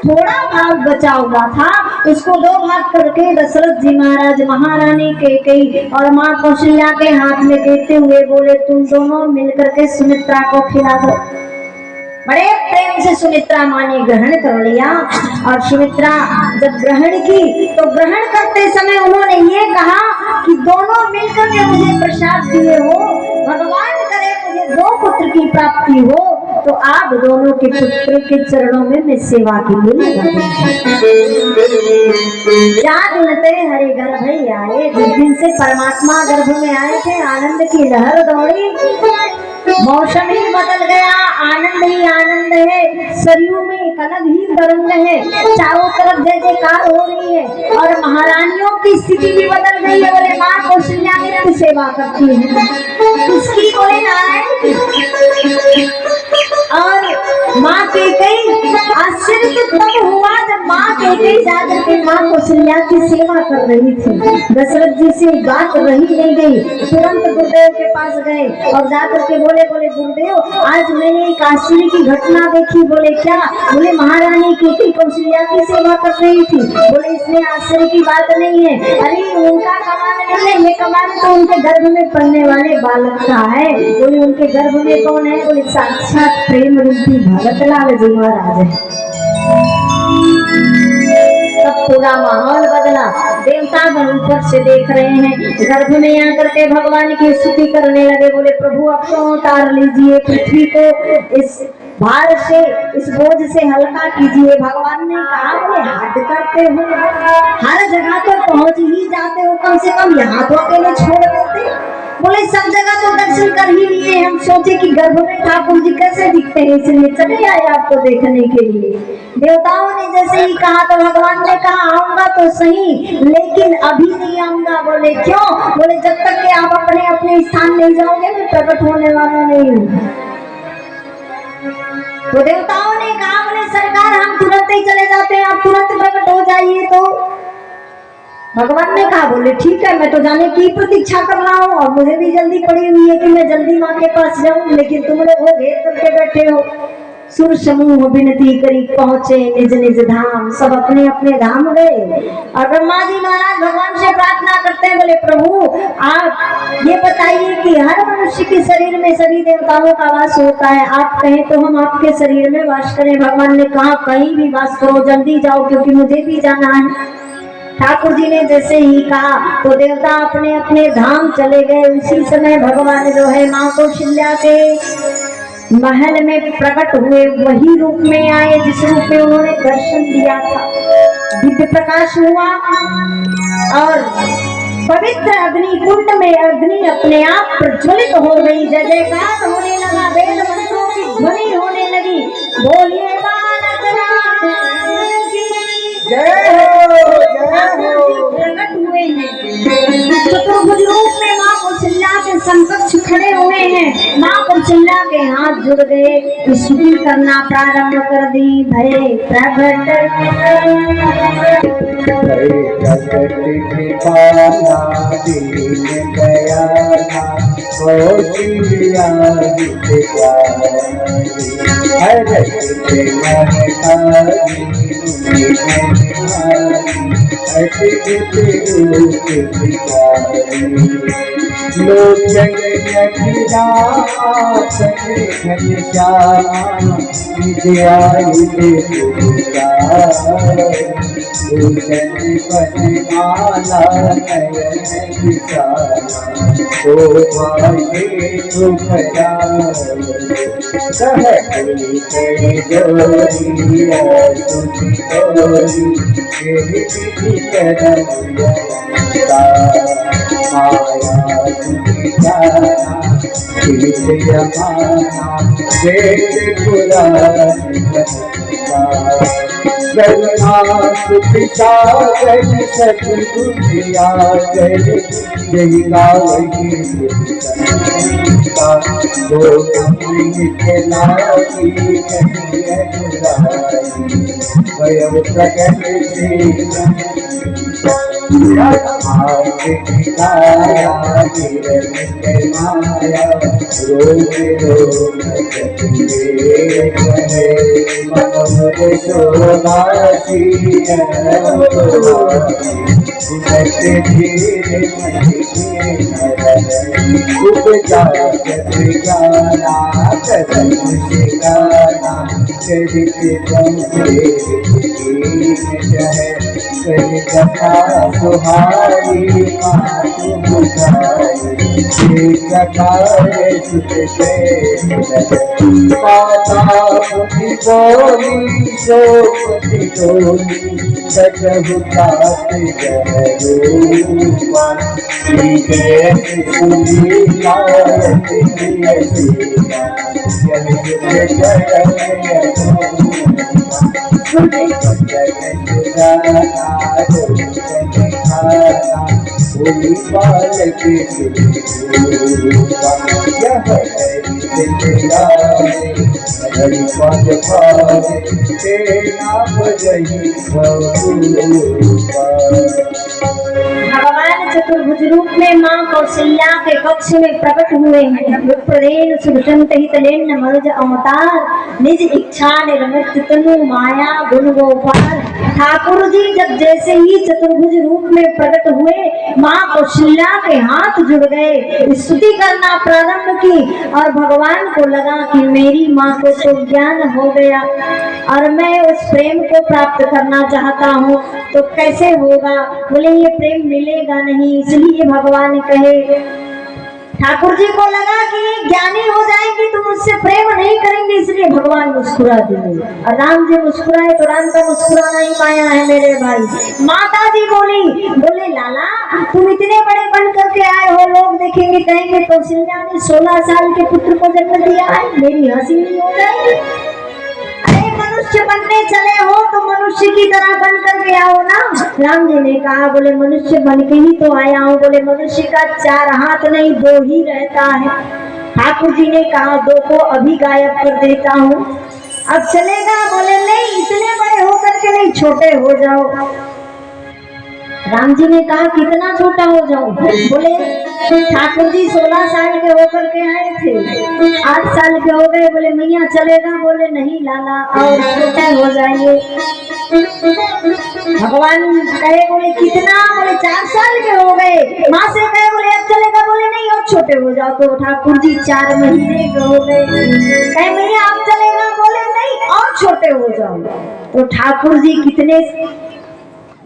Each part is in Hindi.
थोड़ा भाग बचा हुआ था, उसको 2 भाग करके दशरथ जी महाराज महारानी कैकेयी और माँ कौशल्या के हाथ में देते हुए बोले, तुम दोनों मिलकर के सुमित्रा को खिला दो। बड़े प्रेम से सुमित्रा माँ ने ग्रहण कर लिया और सुमित्रा जब ग्रहण की तो ग्रहण करते समय उन्होंने ये कहा कि दोनों मिलकर के मुझे प्रसाद दिए हो, भगवान करे मुझे 2 पुत्र की प्राप्ति हो, तो आप दोनों के पुत्र के चरणों में मैं सेवा के लिए लगा हरे गर्भ आए। जिस दिन से परमात्मा गर्भ में आए थे, आनंद की लहर दौड़ी, मौसम ही बदल गया, आनंद ही आनंद है, सरयू में एक अलग ही तरंग है, चारों तरफ जय जयकार हो रही है और महारानियों की स्थिति भी बदल गई है। बोले माँ कौशल्या की सेवा करती है, इसकी बोले नारायण की। और माँ कैकेयी आश्चर्य तो तब हुआ जब माँ कैकेयी जाकर के माँ कौशल्या की सेवा कर रही थी। दशरथ जी से बात रही नहीं गई, तुरंत गुरुदेव के पास गए और जाकर के बोले गुरुदेव, आज मैंने एक आश्चर्य की घटना देखी। बोले क्या? बोले महारानी कैकेयी कौशल्या की सेवा कर रही थी। बोले इसमें आश्चर्य की बात नहीं है, अरे उनका कमाल नहीं है, ये कमाल तो उनके गर्भ में पलने वाले बालक का है। बोले उनके गर्भ में कौन है? बोले साक्षात प्रेम रूपी भगतलाल जी महाराज है। तब पूरा माहौल बदला, देवतागण ऊपर से देख रहे हैं, गर्भ में आकर के भगवान की स्तुति करने लगे। बोले प्रभु अब तो उतार लीजिए, पृथ्वी को इस भार से, इस बोझ से हल्का कीजिए। भगवान ने कहा, बोले हद करते हो, हर जगह तो पहुंच ही जाते हो, कम से कम यहाँ तो अकेले छोड़ देते। बोले सब जगह तो दर्शन कर ही लिए, हम सोचे कि गर्भ में ठाकुर जी कैसे दिखते हैं, इसलिए चले आए आपको देखने के लिए। देवताओं ने जैसे ही कहा तो भगवान ने कहा आऊंगा तो सही, लेकिन अभी नहीं आऊंगा। बोले क्यों? बोले जब तक कि आप अपने अपने स्थान नहीं जाओगे मैं प्रकट होने वाला नहीं हूँ। तो देवताओं ने कहा, बोले सरकार हम तुरंत ही चले जाते हैं, आप तुरंत प्रकट हो जाइए। तो भगवान ने कहा, बोले ठीक है, मैं तो जाने की प्रतीक्षा कर रहा हूँ और मुझे भी जल्दी पड़ी हुई है कि मैं जल्दी माँ के पास जाऊं, लेकिन तुम लोग वो घेर करके बैठे हो। सुर समूह विनती करी पहुंचे निज निज धाम, सब अपने अपने धाम गए। और ब्रह्मा जी महाराज भगवान से प्रार्थना करते हैं, बोले प्रभु आप ये बताइए कि हर मनुष्य के शरीर में सभी देवताओं का वास होता है, आप कहें तो हम आपके शरीर में वास करें। भगवान ने कहा कहीं भी वास करो, जल्दी जाओ क्योंकि मुझे भी जाना है। ठाकुर जी ने जैसे ही कहा तो देवता अपने अपने धाम चले गए। उसी समय भगवान जो है माँ कौशल्या के महल में प्रकट हुए, वही रूप में आए जिस रूप में उन्होंने दर्शन दिया था। दिव्य प्रकाश हुआ और पवित्र अग्नि कुंड में अग्नि अपने आप प्रज्वलित हो गई, जय जयकार होने लगा, वेद मंत्रों की ध्वनि होने लगी। बोलिए प्रकट हुए हैं, चतुर्भुज रूप में माँ कौशल्या के समकक्ष खड़े हुए हैं। माँ कौशल्या के हाथ जुड़ गए, स्तुति करना प्रारंभ कर दी। भय प्रकट जगन्नाथ पिता सतगुरिया जय जय गावही दो प्रकट आगे दिखाया किरण के माया रोग रोग कहे मनोहर शोभासी धीरे उपजा गाना कदम गाना चरित कथा सुहारी कथा सुख से माता बुद्धि बोली सोपति डोली सजहु तात जहरूपा सुनी लायत भगवान चतुर्भुज रूप में माँ कौशल्या के कक्ष में प्रकट हुए हैं। विप्रदेन सुदृष्ट हितलेन मनुज अवतार निज इच्छा निर्मित तनु माया गुण गोपाल। ठाकुर जी जब जैसे ही चतुर्भुज रूप में प्रकट हुए माँ कौशल्या के हाथ जुड़ गए, स्तुति करना प्रारंभ की और भगवान को लगा कि मेरी माँ को तो ज्ञान हो गया और मैं उस प्रेम को प्राप्त करना चाहता हूँ, तो कैसे होगा? बोले ये प्रेम मिलेगा नहीं। इसलिए भगवान कहे, ठाकुर जी को लगा कि ज्ञानी हो जाएंगी तो मुझसे प्रेम नहीं करेंगे, इसलिए भगवान मुस्कुरा दिए। और राम जी मुस्कुराए तो राम का मुस्कुराना ही माया है मेरे भाई। माता जी बोले लाला तुम इतने बड़े बन करके आए हो, लोग देखेंगे कहेंगे कौशल्या ने 16 साल के पुत्र को जन्म दिया है, मेरी हंसी नहीं हो जाएगी? अरे मनुष्य बनने चले हो तो मनुष्य की तरह बन करके आओ ना। राम जी ने कहा, बोले मनुष्य बन के ही तो आया हूँ। बोले मनुष्य का 4 हाथ नहीं 2 ही रहता है। ठाकुर जी ने कहा 2 को अभी गायब कर देता हूँ, अब चलेगा? बोले नहीं, इतने बड़े होकर के नहीं, छोटे हो जाओ। राम जी ने कहा कितना छोटा हो जाऊं? बोले ठाकुर जी 16 साल के होकर के आए थे, 8 साल के हो गए। बोले मैया चलेगा? बोले नहीं लाला, और छोटे हो जाइए। भगवान कहे, बोले कितना? बोले 4 साल के हो गए। माँ से कहे, बोले अब चलेगा? बोले नहीं, और छोटे हो जाओ। तो ठाकुर जी 4 महीने के हो गए। कहे मैया अब चलेगा? बोले नहीं, और छोटे हो जाओ। तो ठाकुर जी कितने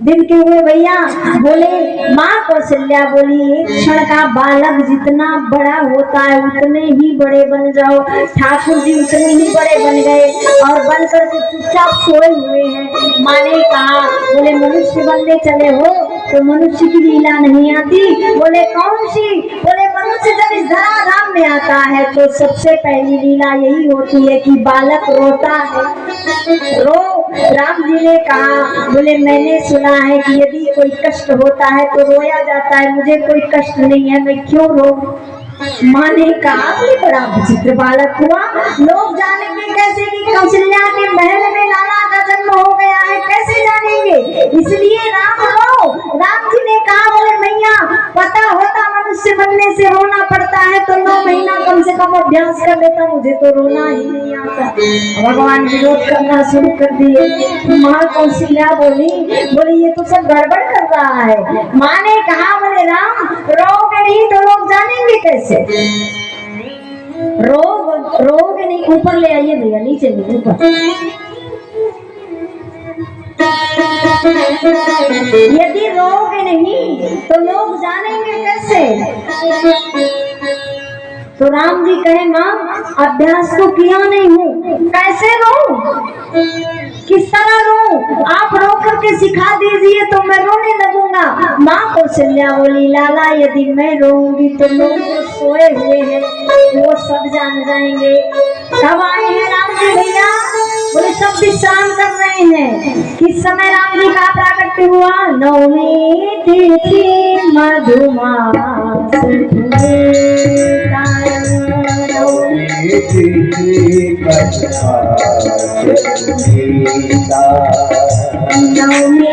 दिन के हुए भैया? बोले माँ कौशल्या बोली, एक क्षण का बालक जितना बड़ा होता है उतने ही बड़े बन जाओ। ठाकुर जी उतने ही बड़े बन गए और बनकर के चुपचाप सोए हुए हैं। माँ ने कहा, बोले मनुष्य बनने चले हो तो मनुष्य की लीला नहीं आती? बोले कौन सी? बोले मनुष्य जब इस धराधाम में आता है तो सबसे पहली लीला यही होती है कि बालक रोता है। रो। राम जी ने कहा, बोले मैंने सुना है कि यदि कोई कष्ट होता है तो रोया जाता है, मुझे कोई कष्ट नहीं है, मैं क्यों रो? माँ ने कहा, बड़ा विचित्र बालक हुआ। लोग जानेंगे कैसे कि कौशल्या के महल में लाला का जन्म हो गया है? कैसे जानेंगे? इसलिए राम रो। राम जी ने कहा, बोले मैया पता होता मनुष्य बनने से रोना पड़ता है तो 9 महीना कम से कम अभ्यास कर लेता, मुझे तो रोना ही नहीं आता। भगवान विरोध करना शुरू कर दिए। माँ कौशल्या बोले ये तो सब गड़बड़ कर रहा है। माँ ने कहा, बोले राम रोगे नहीं तो लोग जानेंगे कैसे? रोग नहीं, ऊपर ले आइए भैया, नीचे नहीं, ऊपर। यदि रोग नहीं तो लोग जानेंगे कैसे? तो राम जी कहे, माँ अभ्यास तो किया नहीं हूँ, कैसे रो? किस तरह रो? आप रो करके सिखा दीजिए तो मैं रोने लगूंगा। माँ कौशल्या बोली, लाला यदि मैं रोऊंगी तो लोग जो सोए हुए हैं वो सब जान जाएंगे। कब आए हैं राम जी भैया? बोले सब विश्राम कर रहे हैं। किस समय राम जी का प्राकट्य हुआ? 9वीं तिथि मधुमास मधुमास सुनीता नवमी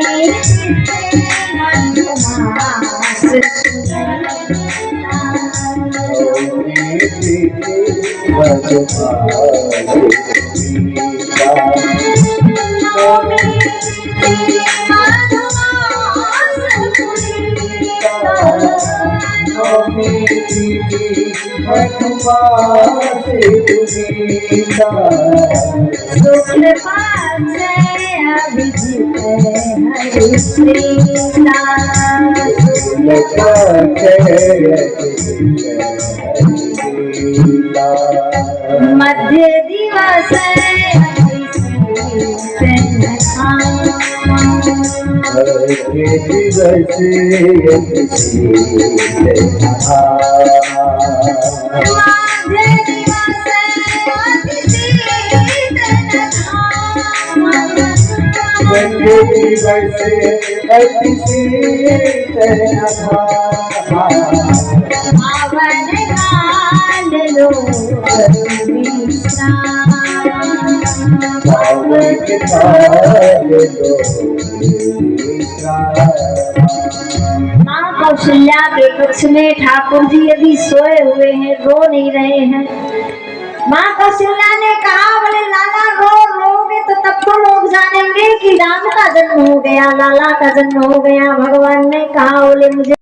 मधुमास शुक्ल पास अभिजित हरिश्रीता मध्य दिवस पावन काल लो माँ कौशल्या के कक्ष में ठाकुर जी अभी सोए हुए हैं, रो नहीं रहे हैं। माँ कौशल्या ने कहा, बोले लाला रोगे तो तब तो लोग जानेंगे कि राम का जन्म हो गया, लाला का जन्म हो गया। भगवान ने कहा, बोले मुझे